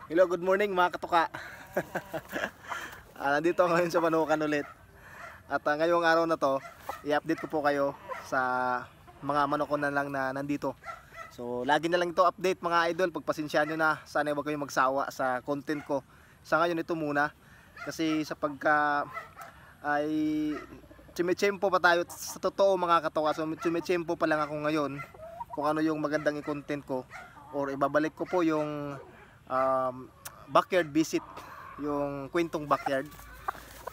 Hello, good morning mga katuka. Nandito ako ngayon sa Manukan ulit. At ngayong araw na to, i-update ko po kayo sa mga manok ko na lang na nandito. So, lagi na lang ito update mga idol. Pagpasensyahan nyo na, sana huwag kayong magsawa sa content ko. Sa ngayon ito muna. Kasi sa pagka ay tsimechempo pa tayo sa totoo mga katuka. So, tsimechempo pa lang ako ngayon kung ano yung magandang i-content ko. Or ibabalik ko po yung backyard visit, yung kwentong backyard.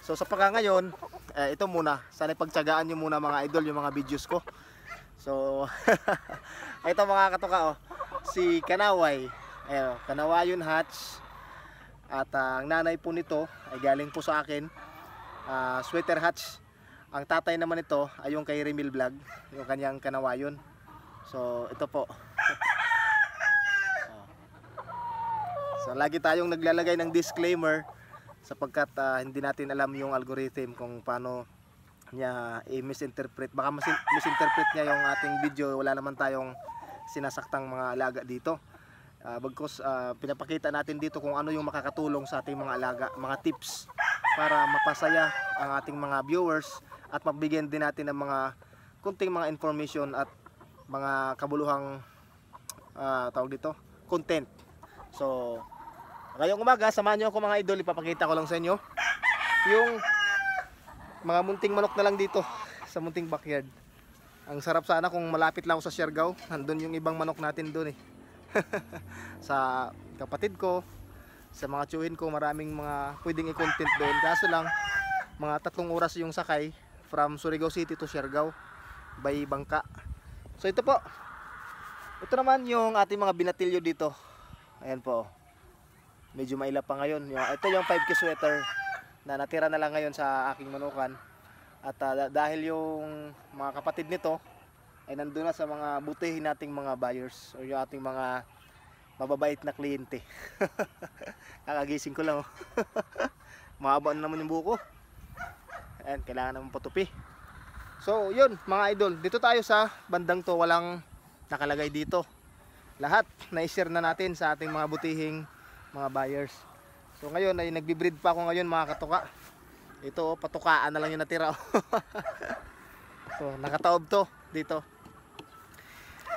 So sa pagka ngayon, ito muna, sana pagtsagaan nyo muna mga idol yung mga videos ko. So ito mga katuka, si Kanaway, Kanawayon Hatch. At ang nanay po nito ay galing po sa akin, Sweater Hatch. Ang tatay naman ito ay yung kay Remil Vlog, yung kanyang Kanawayon. So ito po. So lagi tayong naglalagay ng disclaimer sapagkat hindi natin alam yung algorithm kung paano niya i-misinterpret. Baka misinterpret niya yung ating video. Wala naman tayong sinasaktang mga alaga dito. Bagkus pinapakita natin dito kung ano yung makakatulong sa ating mga alaga, mga tips para mapasaya ang ating mga viewers at mabigyan din natin ng mga kunting mga information at mga kabuluhang tawag dito, content. So ngayong umaga, samahan nyo ako mga idol, ipapakita ko lang sa inyo yung mga munting manok na lang dito sa munting backyard. Ang sarap sana kung malapit lang ako sa Siargao, nandun yung ibang manok natin doon sa kapatid ko, sa mga tiyuhin ko, maraming mga pwedeng i-content doon. Kaso lang, mga 3 oras yung sakay from Surigao City to Siargao by bangka. So ito po, ito naman yung ating mga binatilyo dito. Ayan po, medyo mailap pa ngayon. Ito yung 5K sweater na natira na lang ngayon sa aking manukan. At dahil yung mga kapatid nito ay nandun na sa mga butihin nating mga buyers o yung ating mga mababait na kliyente. Kakagising ko lang. Mahaba na naman yung buko. Ayan, kailangan naman patupi. So yun mga idol, dito tayo sa bandang to, walang nakalagay dito. Lahat na-share na natin sa ating mga butihing mga buyers. So ngayon ay nagbi-breed pa ako ngayon mga katuka. Ito patukaan na lang yung natira. So nakataob to dito.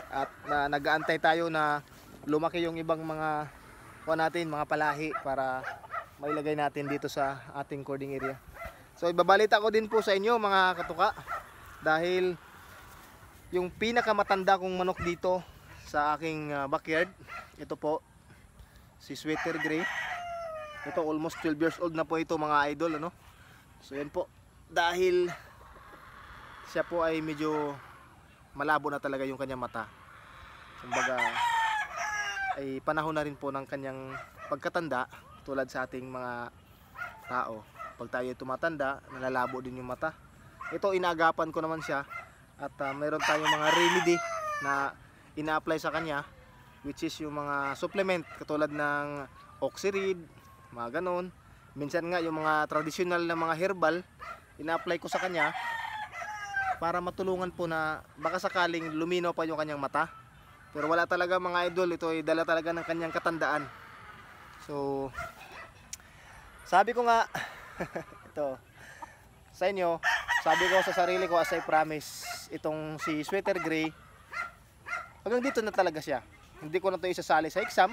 At nag-aantay tayo na lumaki yung ibang mga natin, mga palahi para mailagay natin dito sa ating cording area. So ibabalita ko din po sa inyo mga katuka, dahil yung pinakamatanda kong manok dito sa aking backyard, ito po si Sweater Gray. Ito almost 12 years old na po ito mga idol, ano. So yan po, dahil siya po ay medyo malabo na talaga yung kanyang mata. Kumbaga ay panahon na rin po ng kanyang pagkatanda, tulad sa ating mga tao. Pag tayo tumatanda, nalalabo din yung mata. Ito inaagapan ko naman siya at mayroon tayong mga remedy na ina-apply sa kanya, which is yung mga supplement katulad ng Oxyrid, mga ganon. Minsan nga yung mga traditional na mga herbal, ina-apply ko sa kanya para matulungan po na baka sakaling lumino pa yung kanyang mata. Pero wala talaga mga idol, ito ay dala talaga ng kanyang katandaan. So sabi ko nga ito sa inyo, sabi ko sa sarili ko as I promise, itong si Sweater Gray hanggang dito na talaga siya. Hindi ko na ito isasali sa exam.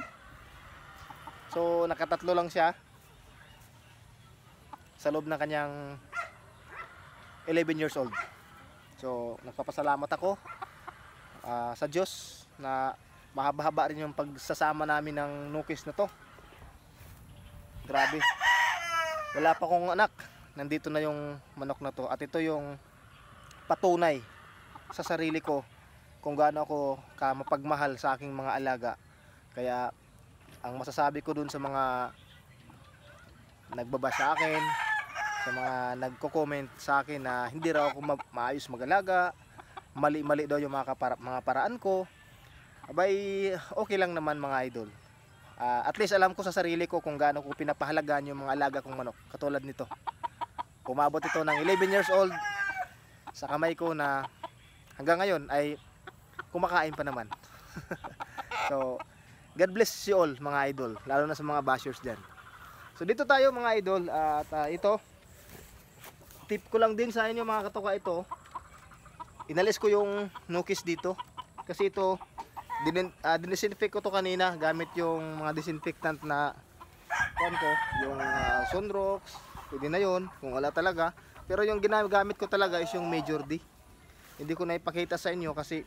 So nakatatlo lang siya sa loob ng kanyang 11 years old. So nagpapasalamat ako sa Diyos na mahaba-haba rin yung pagsasama namin ng nukis na to. Grabe, wala pa akong anak, nandito na yung manok na to. At ito yung patunay sa sarili ko kung gaano ako mapagmahal sa aking mga alaga. Kaya ang masasabi ko dun sa mga nagbaba sa akin, sa mga nagko-comment sa akin na hindi raw ako maayos mag-alaga, mali-mali daw yung mga paraan ko, abay okay lang naman mga idol. At least alam ko sa sarili ko kung gaano ko pinapahalagaan yung mga alaga kong manok. Katulad nito, umabot ito ng 11 years old sa kamay ko na hanggang ngayon ay kumakain pa naman. So God bless you all mga idol, lalo na sa mga bashers dyan. So dito tayo mga idol, at ito, tip ko lang din sa inyo mga katoka, ito, inalis ko yung nukis dito. Kasi ito, dinisinfect ko to kanina gamit yung mga disinfectant na kuan ko, yung Sunrox, pwede na yun kung wala talaga. Pero yung ginagamit ko talaga is yung Major D. Hindi ko na ipakita sa inyo kasi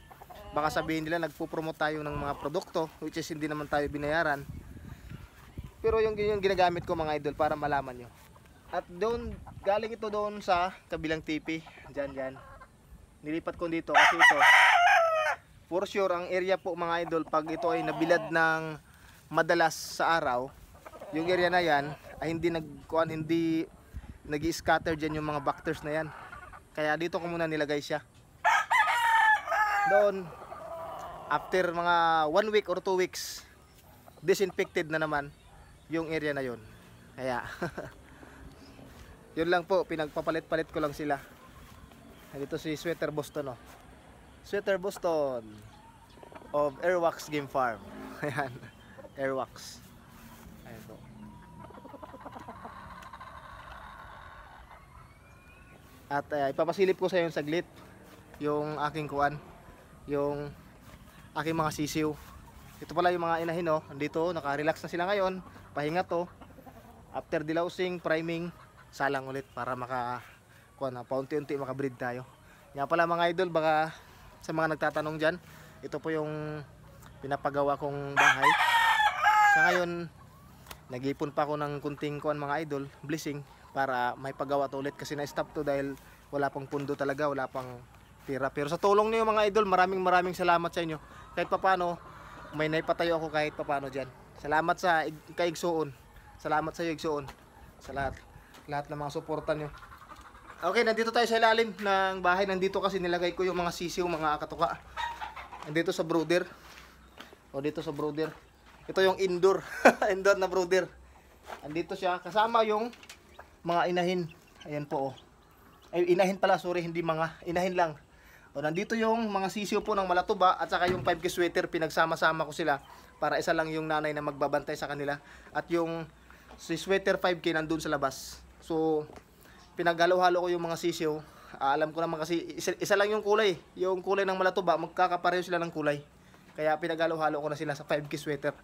baka sabihin nila nagpo-promote tayo ng mga produkto, which is hindi naman tayo binayaran. Pero yung ginagamit ko mga idol para malaman nyo. At doon, galing ito doon sa kabilang TV. Dyan. Nilipat ko dito kasi ito, for sure ang area po mga idol, pag ito ay nabilad ng madalas sa araw, yung area na yan ay hindi nag-scatter dyan yung mga bacteria na yan. Kaya dito ko muna nilagay siya. Doon, after mga 1 week or 2 weeks, disinfected na naman yung area na yun. Kaya yun lang po, pinagpapalit-palit ko lang sila. Dito si Sweater Boston, oh. Sweater Boston of Airwax Game Farm. Ayan, Airwax. Ayan po. At ipapasilip ko sa iyo saglit yung aking kuan, yung aking mga sisiw. Ito pala yung mga inahin, oh. Andito, naka-relax na sila ngayon. Pahinga to. After dilausing, priming, salang ulit para paunti-unti makabreed tayo. Nga pala mga idol, baka sa mga nagtatanong dyan, ito po yung pinapagawa kong bahay. Sa ngayon, nag-ipon pa ako ng kunting kuan mga idol, blessing, para may pagawa to ulit kasi na-stop to dahil wala pang pundo talaga, wala pang pira. Pero sa tulong niyo mga idol, maraming salamat sa inyo. Kahit papano, may naipatayo ako kahit papano dyan. Salamat sa kaigsuon. Salamat sa iyo igsuon. Sa lahat ng mga suporta nyo. Okay, nandito tayo sa ilalim ng bahay. Nandito kasi nilagay ko yung mga sisiw, mga katuka. Nandito sa brooder. O dito sa brooder. Ito yung indoor. Indoor na brooder. Andito siya. Kasama yung mga inahin. Ayan po, oh. Ay, inahin pala, sorry, hindi mga inahin lang. O, nandito yung mga sisiw po ng Malatuba at saka yung 5K sweater, pinagsama-sama ko sila para isa lang yung nanay na magbabantay sa kanila. At yung si sweater 5K nandun sa labas. So, pinaghalo-halo ko yung mga sisiw. Alam ko naman kasi isa lang yung kulay. Yung kulay ng Malatuba, magkakapareho sila ng kulay. Kaya pinaghalo-halo ko na sila sa 5K sweater.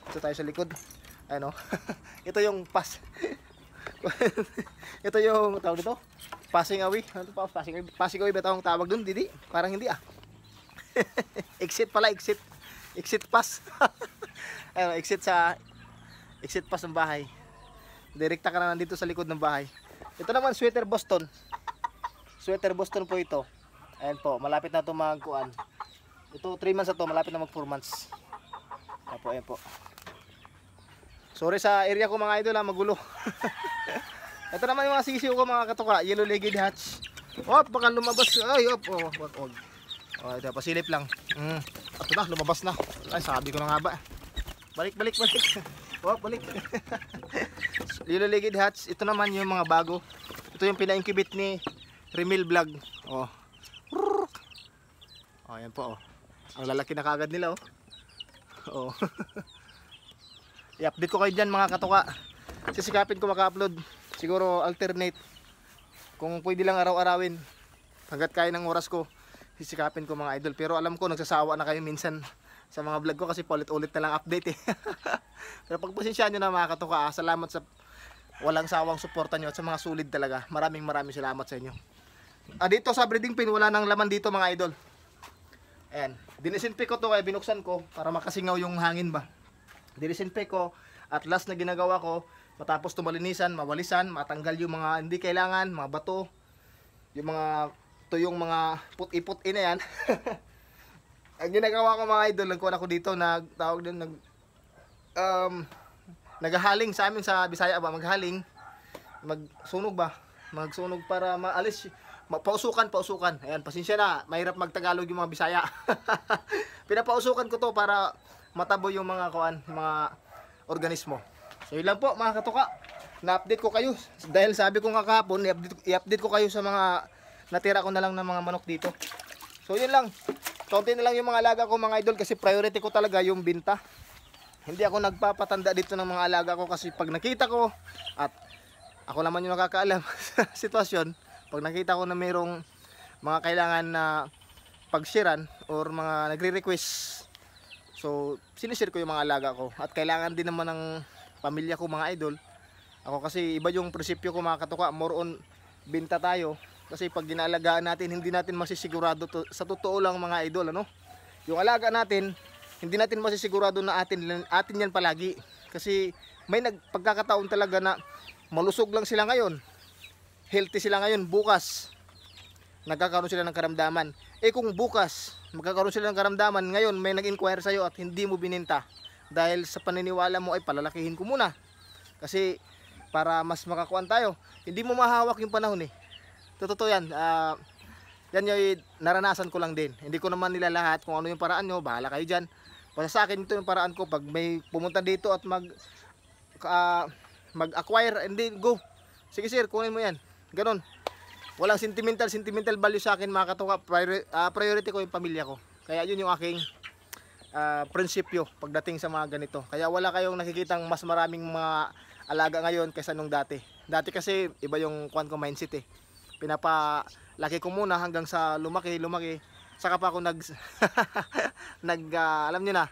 Ito tayo sa likod. Ano? Ito yung ito yung tawag dito, passing away. Ano pa? Passing away ba tawag doon? Didi? Parang hindi ah. Exit pala, exit pass. Ayun, exit pass ng bahay. Direkta ka na nandito sa likod ng bahay. Ito naman Sweater Boston. Sweater Boston po ito. Ayan po, malapit na ito magkuan. Ito 3 months na to, malapit na mag 4 months. Ayan po. Sorry sa area ko mga idol, magulo. Ito naman yung mga sisiw ko mga katuka, yellow-legged hatch. Baka lumabas. Ay, wag. Ito, pasilip lang. Ito na, lumabas na. Ay, sabi ko na nga ba. Balik. Balik. Yellow-legged hatch. Ito naman yung mga bago. Ito yung pina-incubate ni Remil Vlog. Ayan po, oh. Ang lalaki na kagad nila, oh. I-update ko kayo dyan mga katuka. Sisikapin ko maka-upload. Siguro alternate. Kung pwede lang araw-arawin. Hanggat kaya ng oras ko, sisikapin ko mga idol. Pero alam ko nagsasawa na kayo minsan sa mga vlog ko kasi paulit-ulit na lang update eh. Pero pagpasensyahan nyo na mga katuka, salamat sa walang sawang suporta nyo at sa mga solid talaga. Maraming salamat sa inyo. Dito sa breeding pin, wala nang laman dito mga idol. Ayan. Dinisinfect ko to kaya binuksan ko para makasingaw yung hangin ba. Dinisinfect ko at last na ginagawa ko matapos tumalinisan, mawalisan, matanggal yung mga hindi kailangan, mga bato, yung mga tuyong mga put-iput na yan. Ang ginagawa ko mga idol, nagkuhan ako dito, nagtawag din, naghahaling sa amin sa Bisaya ba, maghaling, magsunog para maalis, pausukan. Ayan, pasensya na, mahirap magtagalog yung mga Bisaya. Pinapausukan ko to para matabo yung mga mga organismo. So yun lang po mga katuka, na-update ko kayo dahil sabi ko nga kahapon, i-update ko kayo sa mga natira ko na lang ng mga manok dito. So yun lang, kaunti na lang yung mga alaga ko mga idol kasi priority ko talaga yung binta. hindi ako nagpapatanda dito ng mga alaga ko kasi pag nakita ko, at ako naman yung nakakaalam sa sitwasyon, pag nakita ko na mayroong mga kailangan na pagsiran or mga nagre-request, so sinishare ko yung mga alaga ko. At kailangan din naman ng pamilya ko, mga idol. Ako kasi iba yung prinsipyo ko, mga katuka, more on binta tayo. Kasi pag ginaalagaan natin, hindi natin masisigurado sa totoo lang, mga idol, ano? Yung alaga natin, hindi natin masisigurado na atin yan palagi. Kasi may pagkakataon talaga na malusog lang sila ngayon, healthy sila ngayon, bukas nagkakaroon sila ng karamdaman. Kung bukas magkakaroon sila ng karamdaman, ngayon may nag-inquire sa'yo at hindi mo bininta dahil sa paniniwala mo ay palalakihin ko muna kasi para mas makakuan tayo, hindi mo mahawak yung panahon eh. Totoo yan. Yan yung naranasan ko lang din. Hindi ko naman nila lahat kung ano yung paraan nyo, bahala kayo dyan. Basta sa akin ito yung paraan ko. Pag may pumunta dito at mag-acquire, hindi, go. Sige sir, kunin mo yan. Ganon. Walang sentimental value sa akin, mga katuka. Priority ko yung pamilya ko. Kaya yun yung aking prinsipyo pagdating sa mga ganito. Kaya wala kayong nakikitang mas maraming mga alaga ngayon kaysa nung dati. Dati kasi iba yung kuan ko mindset eh. Pinapalaki ko muna hanggang sa lumaki. Saka pa ako alam niyo na,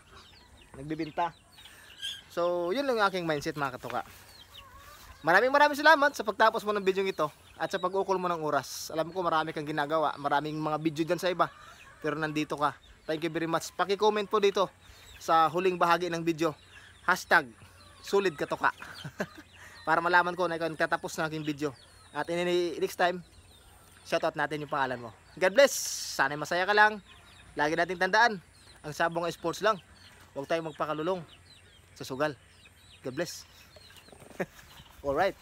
nagbibenta. So, yun lang yung aking mindset, mga katuka. Maraming salamat sa pagtapos mo ng video ito at sa pag-ukol mo ng oras. Alam ko marami kang ginagawa, maraming mga video dyan sa iba, pero nandito ka. Thank you very much. Paki-comment po dito sa huling bahagi ng video, #SolidKatuka para malaman ko na ikaw tatapos ng aking video. At next time, shoutout natin yung pangalan mo. God bless. Sana'y masaya ka lang. Lagi nating tandaan, ang sabong sports lang. Huwag tayong magpakalulong sa sugal. God bless. Alright.